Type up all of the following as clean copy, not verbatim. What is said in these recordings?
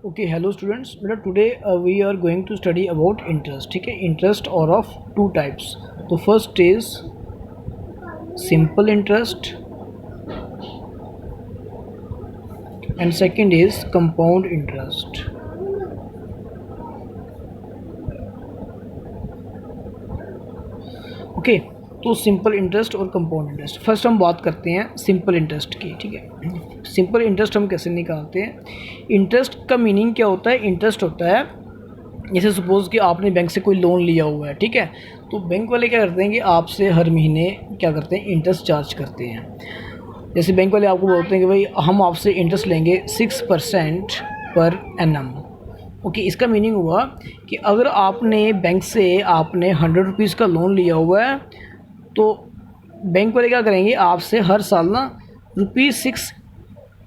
Okay hello students, बेटा today we are going to study about interest. ठीक है, interest are of two types. तो first is simple interest and second is compound interest. Okay, तो simple interest और compound interest. First हम बात करते हैं सिंपल इंटरेस्ट की. ठीक है, सिंपल इंटरेस्ट हम कैसे निकालते हैं. इंटरेस्ट का मीनिंग क्या होता है. इंटरेस्ट होता है जैसे सपोज़ कि आपने बैंक से कोई लोन लिया हुआ है. ठीक है, तो बैंक वाले क्या करते हैं कि आपसे हर महीने क्या करते हैं, इंटरेस्ट चार्ज करते हैं. जैसे बैंक वाले आपको बोलते हैं कि भाई हम आपसे इंटरेस्ट लेंगे 6% पर एनम. ओके, इसका मीनिंग हुआ कि अगर आपने बैंक से आपने 100 रुपीज़ का लोन लिया हुआ है तो बैंक वाले क्या करेंगे, आपसे हर साल ना ₹6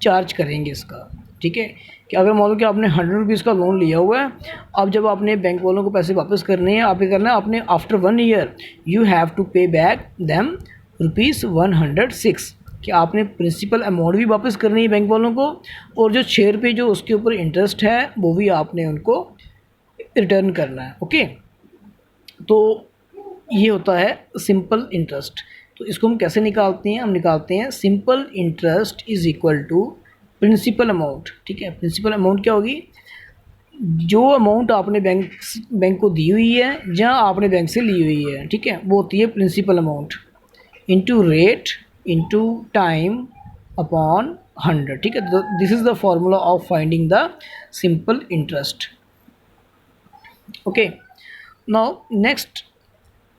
चार्ज करेंगे इसका. ठीक है, कि अगर मान लो कि आपने 100 रुपीज़ का लोन लिया हुआ है, अब जब आपने बैंक वालों को पैसे वापस करने हैं, आप क्या करना है, आपने after 1 year you have to pay back them ₹106. कि आपने प्रिंसिपल अमाउंट भी वापस करनी है बैंक वालों को, और जो 6 रुपये जो उसके ऊपर इंटरेस्ट है वो भी आपने उनको रिटर्न करना है. ओके, तो ये होता है सिंपल इंटरेस्ट. तो इसको हम कैसे निकालते हैं, हम निकालते हैं simple interest is equal to principal amount. ठीक है, प्रिंसिपल अमाउंट क्या होगी, जो अमाउंट आपने बैंक को दी हुई है, जहाँ आपने बैंक से ली हुई है. ठीक है, वो होती है principal amount into rate into time upon 100. ठीक है, this is the formula of finding the simple interest. Okay, now next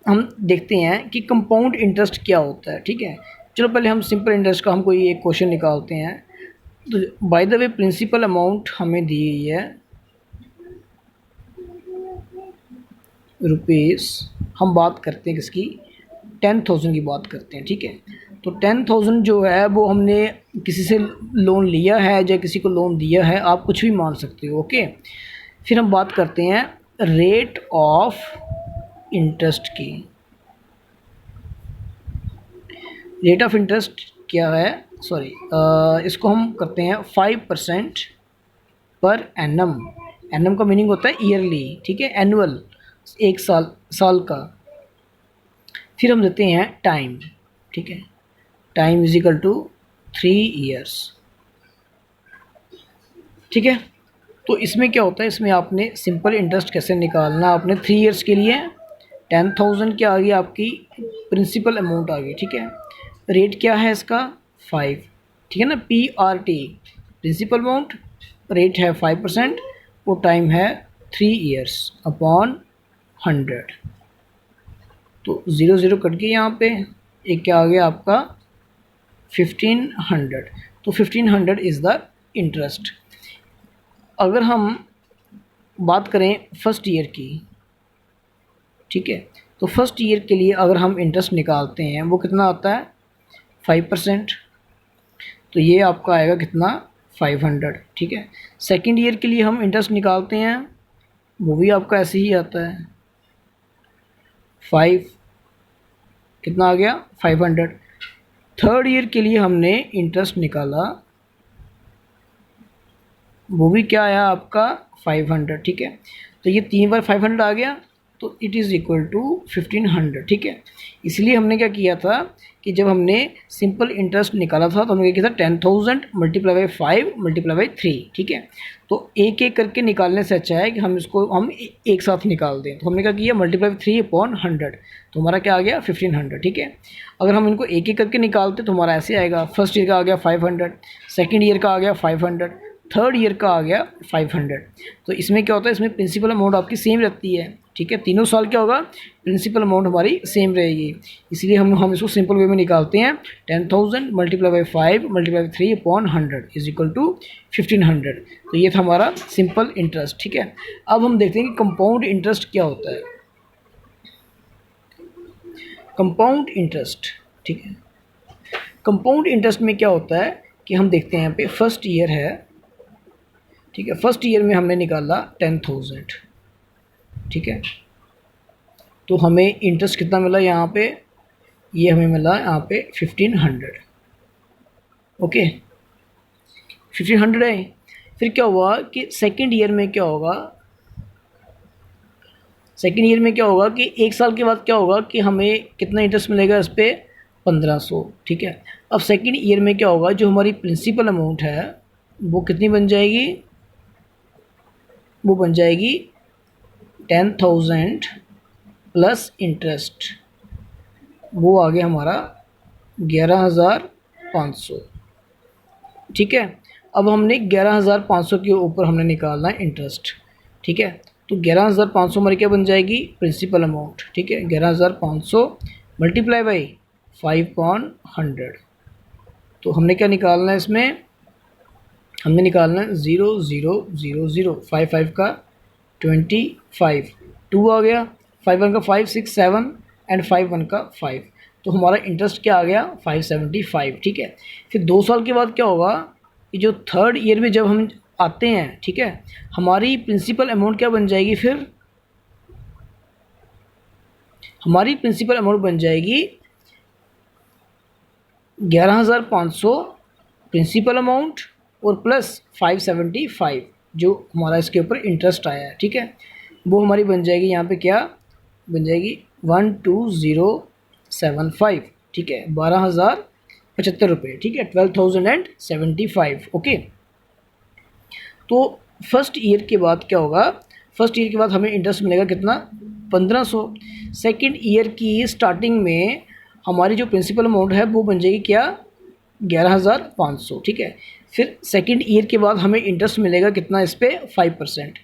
हम देखते हैं कि कंपाउंड इंटरेस्ट क्या होता है. ठीक है, चलो पहले हम सिंपल इंटरेस्ट का हम कोई एक क्वेश्चन निकालते हैं. तो by the way principal amount हमें दी हुई है रुपीज़, हम बात करते हैं किसकी, 10,000 की बात करते हैं. ठीक है, तो 10,000 जो है वो हमने किसी से लोन लिया है या किसी को लोन दिया है, आप कुछ भी मान सकते हो. ओके, फिर हम बात करते हैं रेट ऑफ इंटरेस्ट की. रेट ऑफ इंटरेस्ट क्या है, सॉरी इसको हम करते हैं 5% पर एनम. एनम का मीनिंग होता है ईयरली. ठीक है, एनुअल, एक साल का. फिर हम देते हैं टाइम. ठीक है, time is equal to 3 years. ठीक है, तो इसमें क्या होता है, इसमें आपने सिंपल इंटरेस्ट कैसे निकालना, आपने 3 ईयर्स के लिए 10,000 क्या आ गई, आपकी प्रिंसिपल अमाउंट आ गई. ठीक है, रेट क्या है इसका 5. ठीक है ना, PRT प्रिंसिपल अमाउंट, रेट है 5%, वो टाइम है 3 ईयर्स अपॉन 100. तो 0 कट गई यहाँ पे, एक क्या आ गया आपका 1500. तो 1500 इज़ द इंटरेस्ट. अगर हम बात करें फर्स्ट ईयर की, ठीक है, तो फर्स्ट ईयर के लिए अगर हम इंटरेस्ट निकालते हैं वो कितना आता है 5%. तो ये आपका आएगा कितना 500. ठीक है, सेकंड ईयर के लिए हम इंटरेस्ट निकालते हैं, वो भी आपका ऐसे ही आता है 5, कितना आ गया 500. थर्ड ईयर के लिए हमने इंटरेस्ट निकाला, वो भी क्या आया आपका 500. ठीक है, तो ये 3 बार 500 आ गया, तो इट इज़ इक्वल टू 1500. ठीक है, इसलिए हमने क्या किया था कि जब हमने सिंपल इंटरेस्ट निकाला था तो हमने क्या किया था 10,000 मल्टीप्लाई बाई 5 मल्टीप्लाई बाई 3. ठीक है, तो एक एक करके निकालने से अच्छा है कि हम इसको हम एक साथ निकाल दें. तो हमने क्या किया मल्टीप्लाई 3 अपॉन 100, तो हमारा क्या आ गया 1500. ठीक है, अगर हम इनको एक एक करके निकालते तो हमारा ऐसे आएगा, फर्स्ट ईयर का आ गया 500, सेकेंड ईयर का आ गया 500, थर्ड ईयर का आ गया 500. तो इसमें क्या होता है, इसमें प्रिंसिपल अमाउंट आपकी सेम रहती है. ठीक है, तीनों साल क्या होगा, प्रिंसिपल अमाउंट हमारी सेम रहेगी. इसलिए हम इसको सिंपल वे में निकालते हैं 10,000 मल्टीप्लाई बाई 5 मल्टीप्लाई बाई 3 अपॉन 100 इज इक्वल टू 1500. तो ये था हमारा सिंपल इंटरेस्ट. ठीक है, अब हम देखते हैं कि कंपाउंड इंटरेस्ट क्या होता है. कंपाउंड इंटरेस्ट, ठीक है, कंपाउंड इंटरेस्ट में क्या होता है कि हम देखते हैं यहाँ पे फर्स्ट ईयर है. ठीक है, फर्स्ट ईयर में हमने निकाला 10,000. ठीक है, तो हमें इंटरेस्ट कितना मिला यहाँ पे, ये हमें मिला यहाँ पे 1500. ओके, 1500 है. फिर क्या हुआ कि सेकेंड ईयर में क्या होगा, सेकेंड ईयर में क्या होगा कि 1 साल के बाद क्या होगा कि हमें कितना इंटरेस्ट मिलेगा इस पर, 1500, ठीक है। अब सेकेंड ईयर में क्या होगा, जो हमारी प्रिंसिपल अमाउंट है वो कितनी बन जाएगी, वो बन जाएगी 10,000 प्लस इंटरेस्ट, वो आ गया हमारा 11,500, ठीक है। अब हमने 11,500 के ऊपर हमने निकालना है इंटरेस्ट, ठीक है। तो 11,500 हमारी क्या बन जाएगी, प्रिंसिपल अमाउंट, ठीक है। 11,500 मल्टीप्लाई बाई 5/100, तो हमने क्या निकालना है इसमें, हमने निकालना है 0,0,0,0, 5 का 25, 2 आ गया, 5 1 का 5 6 7 एंड 5 1 का 5, तो हमारा इंटरेस्ट क्या आ गया 575, ठीक है। फिर 2 साल के बाद क्या होगा कि जो थर्ड ईयर में जब हम आते हैं, ठीक है, हमारी प्रिंसिपल अमाउंट क्या बन जाएगी, फिर हमारी प्रिंसिपल अमाउंट बन जाएगी 11,500 प्रिंसिपल अमाउंट और प्लस 575 जो हमारा इसके ऊपर इंटरेस्ट आया है, ठीक है, वो हमारी बन जाएगी यहाँ पे क्या बन जाएगी 12,075, ठीक है, 12,075 रुपये, ठीक है, 12,075, ओके। तो फर्स्ट ईयर के बाद क्या होगा, फर्स्ट ईयर के बाद हमें इंटरेस्ट मिलेगा कितना, 1500। सेकेंड ईयर की स्टार्टिंग में हमारी जो प्रिंसिपल अमाउंट है वो बन जाएगी क्या 11,500, ठीक है। फिर सेकेंड ईयर के बाद हमें इंटरेस्ट मिलेगा कितना इस पर 5%,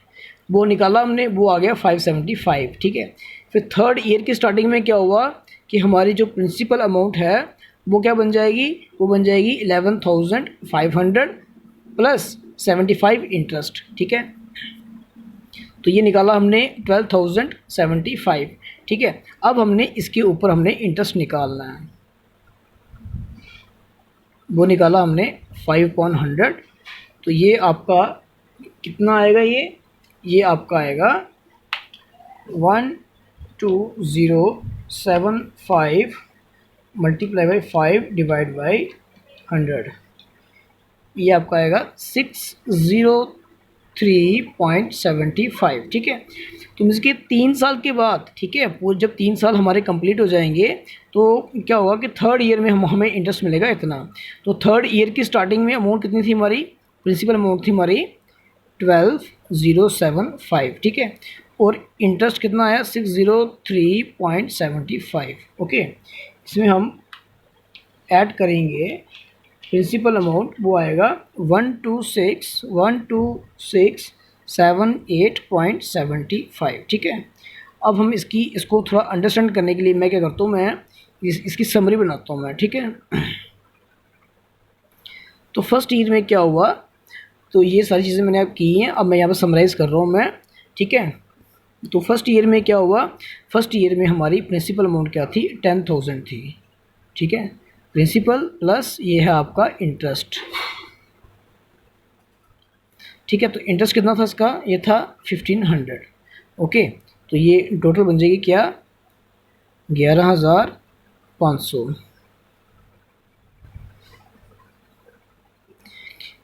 वो निकाला हमने, वो आ गया 575, ठीक है। फिर थर्ड ईयर की स्टार्टिंग में क्या हुआ कि हमारी जो प्रिंसिपल अमाउंट है वो क्या बन जाएगी, वो बन जाएगी 11,500 प्लस 75 इंटरेस्ट, ठीक है। तो ये निकाला हमने 12,075, ठीक है। अब हमने इसके ऊपर हमने इंटरेस्ट निकालना है, वो निकाला हमने 5/100, तो ये आपका कितना आएगा, ये आपका आएगा 12075 मल्टीप्लाई बाई 5 डिवाइड बाई 100, ये आपका आएगा 603.75, ठीक है। तो इसके 3 साल के बाद, ठीक है, वो जब 3 साल हमारे कंप्लीट हो जाएंगे तो क्या होगा कि थर्ड ईयर में हमें इंटरेस्ट मिलेगा इतना। तो थर्ड ईयर की स्टार्टिंग में अमाउंट कितनी थी हमारी, प्रिंसिपल अमाउंट थी हमारी 12,075, ठीक है, और इंटरेस्ट कितना आया 603.75, ओके। इसमें हम ऐड करेंगे प्रिंसिपल अमाउंट, वो आएगा 126,78.75, ठीक है। अब हम इसको थोड़ा अंडरस्टैंड करने के लिए मैं क्या करता हूँ, मैं इसकी समरी बनाता हूँ मैं, ठीक है। तो फर्स्ट ईयर में क्या हुआ, तो ये सारी चीज़ें मैंने अब की हैं, अब मैं यहाँ पर समराइज़ कर रहा हूँ मैं, ठीक है। तो फर्स्ट ईयर में क्या हुआ, फर्स्ट ईयर में हमारी प्रिंसिपल अमाउंट क्या थी 10,000 थी, ठीक है, प्रिंसिपल प्लस ये है आपका इंटरेस्ट, ठीक है। तो इंटरेस्ट कितना था इसका, ये था 1,500, ओके। तो ये टोटल बन जाएगी क्या 11,500।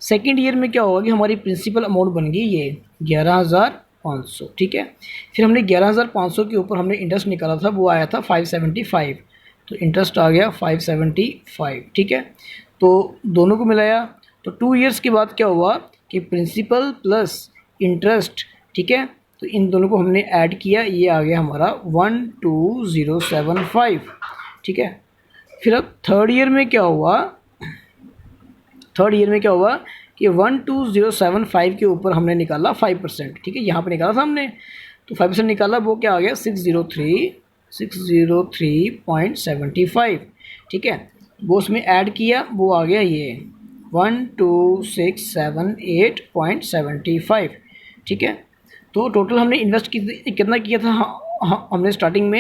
सेकेंड ईयर में क्या होगा कि हमारी प्रिंसिपल अमाउंट बन गई ये 11,500, ठीक है। फिर हमने 11,500 के ऊपर हमने इंटरेस्ट निकाला था, वो आया था 575, तो इंटरेस्ट आ गया 575, ठीक है। तो दोनों को मिलाया तो 2 इयर्स के बाद क्या हुआ कि प्रिंसिपल प्लस इंटरेस्ट, ठीक है, तो इन दोनों को हमने ऐड किया, ये आ गया हमारा 12075, ठीक है। फिर अब थर्ड ईयर में क्या हुआ, थर्ड ईयर में क्या हुआ कि 12075 के ऊपर हमने निकाला 5%, ठीक है, यहाँ पे निकाला था हमने, तो 5% निकाला, वो क्या आ गया 603.75, ठीक है। वो उसमें ऐड किया, वो आ गया ये 12678.75, ठीक है। तो टोटल हमने इन्वेस्ट कितना किया था, हमने स्टार्टिंग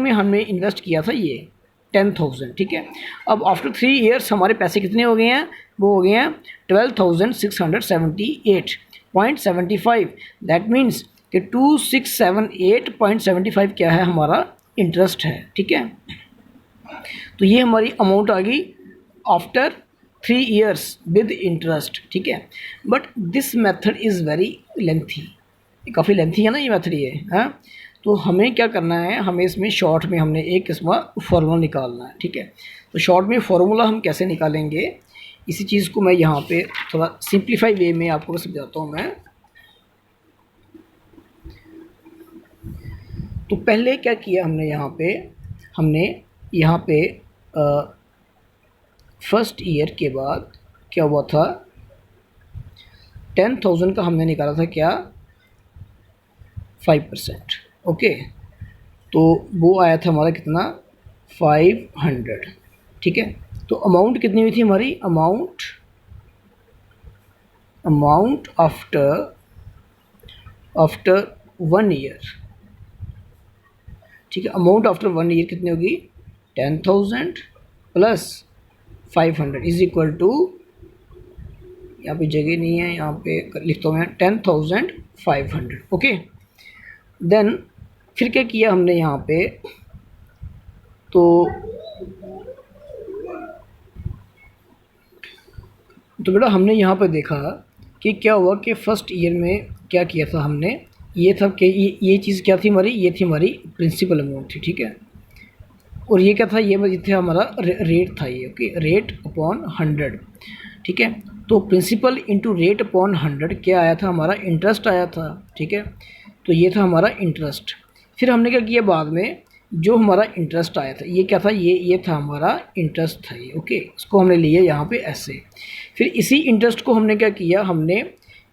में हमने इन्वेस्ट किया था ये 10,000, ठीक है। अब आफ्टर 3 इयर्स हमारे पैसे कितने हो गए हैं, वो हो गए हैं 12,678.75, दैट मीन्स कि 2678.75 क्या है हमारा इंटरेस्ट है, ठीक है। तो ये हमारी अमाउंट आ गई आफ्टर 3 ईयर्स विद इंटरेस्ट, ठीक है। But this method is very lengthy, काफ़ी लेंथी है ना ये मेथड ये, हाँ। तो हमें क्या करना है, हमें इसमें शॉर्ट में हमने एक इसमें फार्मूला निकालना है, ठीक है। तो शॉर्ट में फार्मूला हम कैसे निकालेंगे, इसी चीज़ को मैं यहाँ पे थोड़ा सिंप्लीफाई वे में आपको समझाता हूँ मैं। तो पहले क्या किया हमने यहाँ पे फर्स्ट ईयर के बाद क्या हुआ था, 10,000 का हमने निकाला था क्या, 5%, ओके। तो वो आया था हमारा कितना, 500, ठीक है। तो अमाउंट कितनी हुई थी हमारी, अमाउंट आफ्टर 1 ईयर, ठीक है। अमाउंट आफ्टर 1 ईयर कितनी होगी, 10,000 प्लस 500 इज इक्वल टू, यहाँ पे जगह नहीं है, यहाँ पे लिखता हूँ मैं 10,500, ओके। देन फिर क्या किया हमने यहाँ पे, तो बेटा हमने यहाँ पे देखा कि क्या हुआ कि फ़र्स्ट ईयर में क्या किया था हमने, ये था कि ये चीज़ क्या थी हमारी, ये थी हमारी प्रिंसिपल अमाउंट थी, ठीक है। और ये क्या था, ये था हमारा रेट था ये, ओके, रेट अपॉन 100, ठीक है। तो प्रिंसिपल इंटू रेट अपॉन 100 क्या आया था हमारा, इंटरेस्ट आया था, ठीक है। तो ये था हमारा इंटरेस्ट। फिर हमने क्या किया बाद में, जो हमारा इंटरेस्ट आया था ये क्या था, ये था हमारा इंटरेस्ट था ये, ओके। इसको हमने लिया यहाँ पे ऐसे। फिर इसी इंटरेस्ट को हमने क्या किया, हमने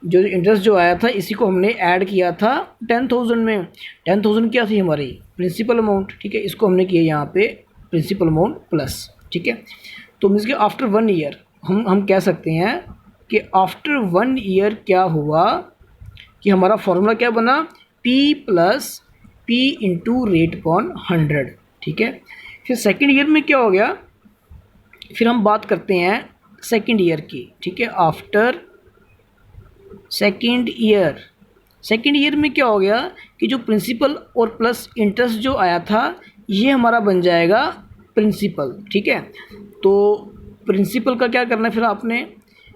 जो इंटरेस्ट जो आया था इसी को हमने ऐड किया था 10,000 में। 10,000 क्या थी हमारी प्रिंसिपल अमाउंट, ठीक है। इसको हमने किया यहाँ पे प्रिंसिपल अमाउंट प्लस, ठीक है। तो मीन्स कि आफ्टर 1 ईयर हम कह सकते हैं कि आफ्टर 1 ईयर क्या हुआ कि हमारा फॉर्मूला क्या बना, P plus P into rate upon 100, ठीक है। फिर सेकेंड ईयर में क्या हो गया, फिर हम बात करते हैं सेकेंड ईयर की, ठीक है। आफ्टर सेकेंड ईयर में क्या हो गया कि जो प्रिंसिपल और प्लस इंटरेस्ट जो आया था ये हमारा बन जाएगा प्रिंसिपल, ठीक है। तो प्रिंसिपल का क्या करना है, फिर आपने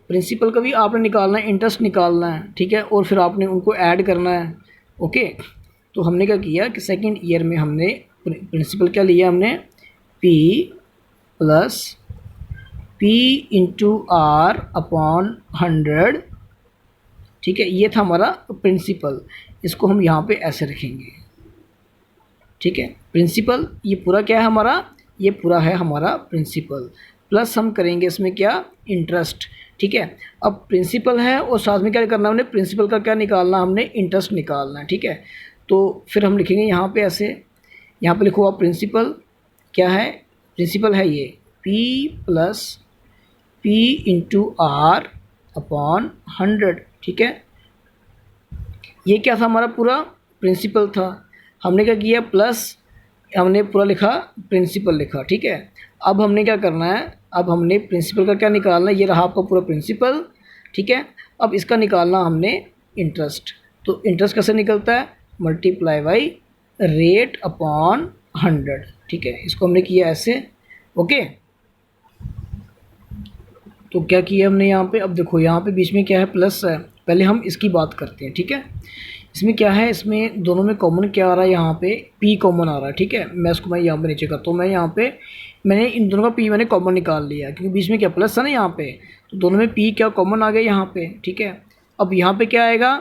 प्रिंसिपल का भी आपने निकालना है, इंटरेस्ट निकालना है, ठीक है। और फिर आपने उनको ऐड करना है, ओके। तो हमने क्या किया कि सेकेंड ईयर में हमने प्रिंसिपल क्या लिया, हमने P plus P into R upon 100, ठीक है। ये था हमारा प्रिंसिपल, इसको हम यहाँ पे ऐसे रखेंगे, ठीक है। प्रिंसिपल ये पूरा क्या है हमारा, ये पूरा है हमारा प्रिंसिपल, प्लस हम करेंगे इसमें क्या, इंटरेस्ट, ठीक है। अब प्रिंसिपल है और साथ में क्या करना है, हमने प्रिंसिपल का क्या निकालना, हमने इंटरेस्ट निकालना है, ठीक है। तो फिर हम लिखेंगे यहाँ पे ऐसे, यहाँ पे लिखो आप प्रिंसिपल क्या है, प्रिंसिपल है ये P plus P into R upon 100, ठीक है। ये क्या था हमारा पूरा प्रिंसिपल था, हमने क्या किया प्लस हमने पूरा लिखा प्रिंसिपल लिखा, ठीक है। अब हमने क्या करना है, अब हमने प्रिंसिपल का क्या निकालना है, ये रहा आपका पूरा प्रिंसिपल, ठीक है। अब इसका निकालना हमने इंटरेस्ट, तो इंटरेस्ट कैसे निकलता है, मल्टीप्लाई बाई रेट अपॉन 100, ठीक है। इसको हमने किया ऐसे, ओके। तो क्या किया हमने यहाँ पे, अब देखो यहाँ पे बीच में क्या है, प्लस है। पहले हम इसकी बात करते हैं, ठीक है। इसमें क्या है, इसमें दोनों में कॉमन क्या आ रहा है, यहाँ पे P कॉमन आ रहा है, ठीक है। मैं यहाँ पे नीचे करता हूँ, मैं यहाँ पे मैंने इन दोनों का P मैंने कॉमन निकाल लिया क्योंकि बीच में क्या प्लस है ना यहाँ पे, तो दोनों में P क्या कॉमन आ गया यहाँ पे, ठीक है। अब यहाँ पे क्या आएगा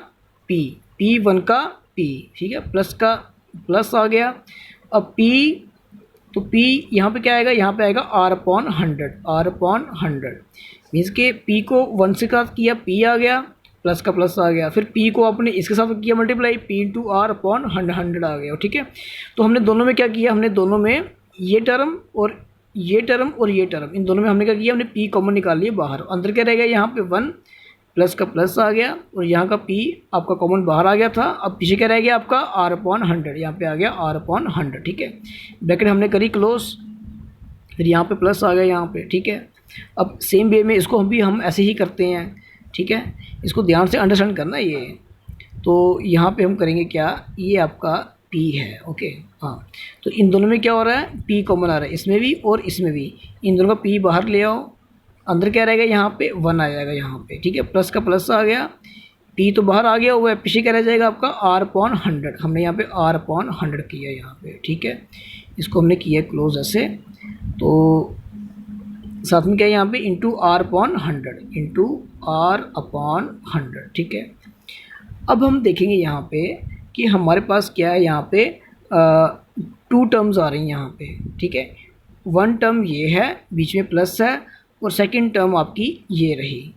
P1 का P, ठीक है, प्लस का प्लस आ गया। अब P, तो P यहाँ पे क्या आएगा, यहाँ पे आएगा R अपॉन 100 मीन्स के P को 1 से साथ किया P आ गया, प्लस का प्लस आ गया, फिर P को आपने इसके साथ किया multiply, P into R upon 100 आ गया, ठीक है। तो हमने दोनों में क्या किया, हमने दोनों में ये टर्म और ये टर्म और ये टर्म, इन दोनों में हमने क्या किया, हमने P कॉमन निकाल लिया बाहर, अंदर क्या रह गया, यहाँ पे 1 प्लस का प्लस आ गया और यहाँ का P आपका कॉमन बाहर आ गया था। अब पीछे क्या रह गया आपका R अपॉन 100, यहाँ पे आ गया R अपॉन 100, ठीक है। ब्रैकेट हमने करी क्लोज, फिर यहाँ पे प्लस आ गया यहाँ पे, ठीक है। अब सेम वे में इसको हम ऐसे ही करते हैं, ठीक है। इसको ध्यान से अंडरस्टैंड करना ये, तो यहाँ पे हम करेंगे क्या, ये आपका P है, ओके, हाँ। तो इन दोनों में क्या हो रहा है, P कॉमन आ रहा है, इसमें भी और इसमें भी, इन दोनों का P बाहर ले आओ, अंदर क्या रहेगा, यहाँ पे 1 आ जाएगा यहाँ पे, ठीक है, प्लस का प्लस आ गया, p तो बाहर आ गया हुआ है, पीछे क्या रह जाएगा आपका r/100, हमने यहाँ पे r/100 किया यहाँ पे, ठीक है, इसको हमने किया क्लोज ऐसे, तो साथ में क्या है यहाँ पे इंटू r/100, ठीक है। अब हम देखेंगे यहाँ पे कि हमारे पास क्या है, यहाँ पे 2 टर्म्स आ रही हैं यहाँ पे, ठीक है, 1 टर्म ये है, बीच में प्लस है, और सेकंड टर्म आपकी ये रही,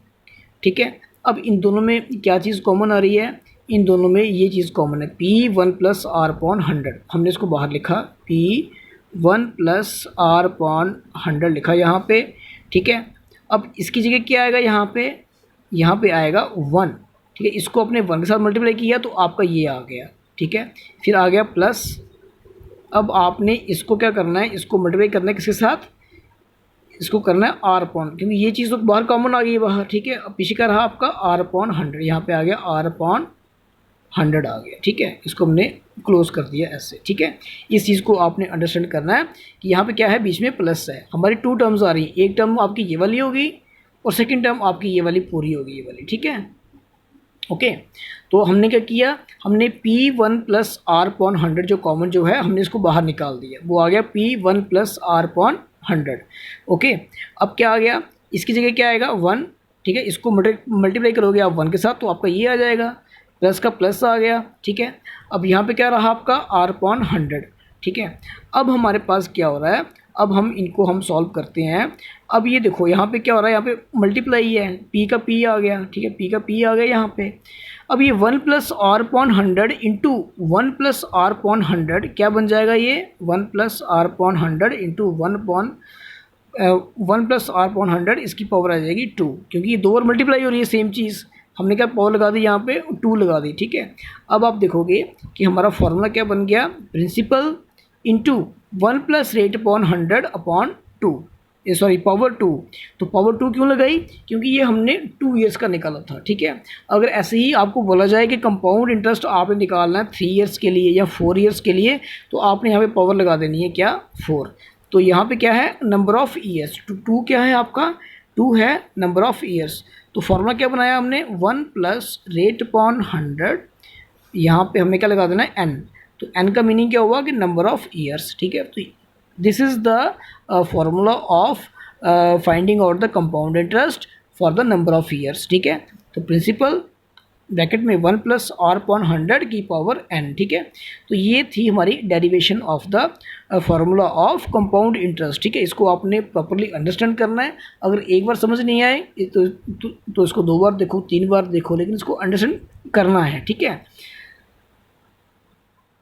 ठीक है। अब इन दोनों में क्या चीज़ कॉमन आ रही है, इन दोनों में ये चीज़ कॉमन है, p1 + r/100, हमने इसको बाहर लिखा p1 + r/100 लिखा यहाँ पे, ठीक है। अब इसकी जगह क्या आएगा यहाँ पे आएगा 1, ठीक है, इसको अपने 1 के साथ मल्टीप्लाई किया तो आपका ये आ गया, ठीक है, फिर आ गया प्लस, अब आपने इसको क्या करना है, इसको मल्टीप्लाई करना है किसके साथ, इसको करना है r/, क्योंकि ये चीज़ तो बाहर कॉमन आ गई है बाहर, ठीक है। अब पीछे का रहा आपका r/100, यहाँ पे आ गया r/100 आ गया, ठीक है, इसको हमने क्लोज कर दिया ऐसे, ठीक है। इस चीज़ को आपने अंडरस्टैंड करना है कि यहाँ पे क्या है, बीच में प्लस है, हमारी 2 टर्म्स आ रही हैं, एक टर्म आपकी ये वाली होगी और सेकेंड टर्म आपकी ये वाली पूरी होगी, ये वाली, ठीक है, ओके। तो हमने क्या किया, हमने p1 + r/100 जो कॉमन जो है, हमने इसको बाहर निकाल दिया, वो आ गया p1 + r/100, ओके। अब क्या आ गया, इसकी जगह क्या आएगा 1, ठीक है, इसको मल्टीप्लाई करोगे आप 1 के साथ तो आपका ये आ जाएगा, प्लस का प्लस आ गया, ठीक है। अब यहाँ पे क्या रहा आपका r/100, ठीक है। अब हमारे पास क्या हो रहा है, अब हम इनको हम सॉल्व करते हैं। अब ये देखो यहाँ पे क्या हो रहा है, यहाँ पे मल्टीप्लाई है, p का p आ गया, ठीक है, p का p आ गया यहाँ पे। अब ये 1 + r/100 इंटू 1 + r/100 क्या बन जाएगा, ये 1 + r/100 इंटू 1 + r/100, इसकी पावर आ जाएगी 2, क्योंकि ये 2 बार मल्टीप्लाई हो रही है सेम चीज़, हमने क्या पावर लगा दी यहाँ पे 2 लगा दी, ठीक है। अब आप देखोगे कि हमारा फॉर्मूला क्या बन गया, principal into 1 + rate/100/2, sorry power 2, तो पावर 2 क्यों लगाई, क्योंकि ये हमने 2 ईयर्स का निकाला था, ठीक है। अगर ऐसे ही आपको बोला जाए कि कंपाउंड इंटरेस्ट आपने निकालना है 3 ईयर्स के लिए या 4 ईयर्स के लिए, तो आपने यहाँ पे पावर लगा देनी है क्या 4, तो यहाँ पे क्या है नंबर ऑफ़ ईयर्स, 2 क्या है आपका, 2 है नंबर ऑफ़ ईयर्स। तो फॉर्मूला क्या बनाया हमने, 1 + rate/100, यहाँ पे हमने क्या लगा देना है n, तो n का मीनिंग क्या हुआ कि नंबर ऑफ़ ईयर्स, ठीक है। तो this is the formula of finding out the compound interest for the number of years, ठीक है। तो प्रिंसिपल ब्रैकेट में 1 + r/100 की पावर n, ठीक है। तो ये थी हमारी derivation of the formula of compound interest, ठीक है। इसको आपने प्रॉपर्ली अंडरस्टैंड करना है, अगर एक बार समझ नहीं आए तो इसको 2 बार देखो, 3 बार देखो, लेकिन इसको अंडरस्टैंड करना है, ठीक है।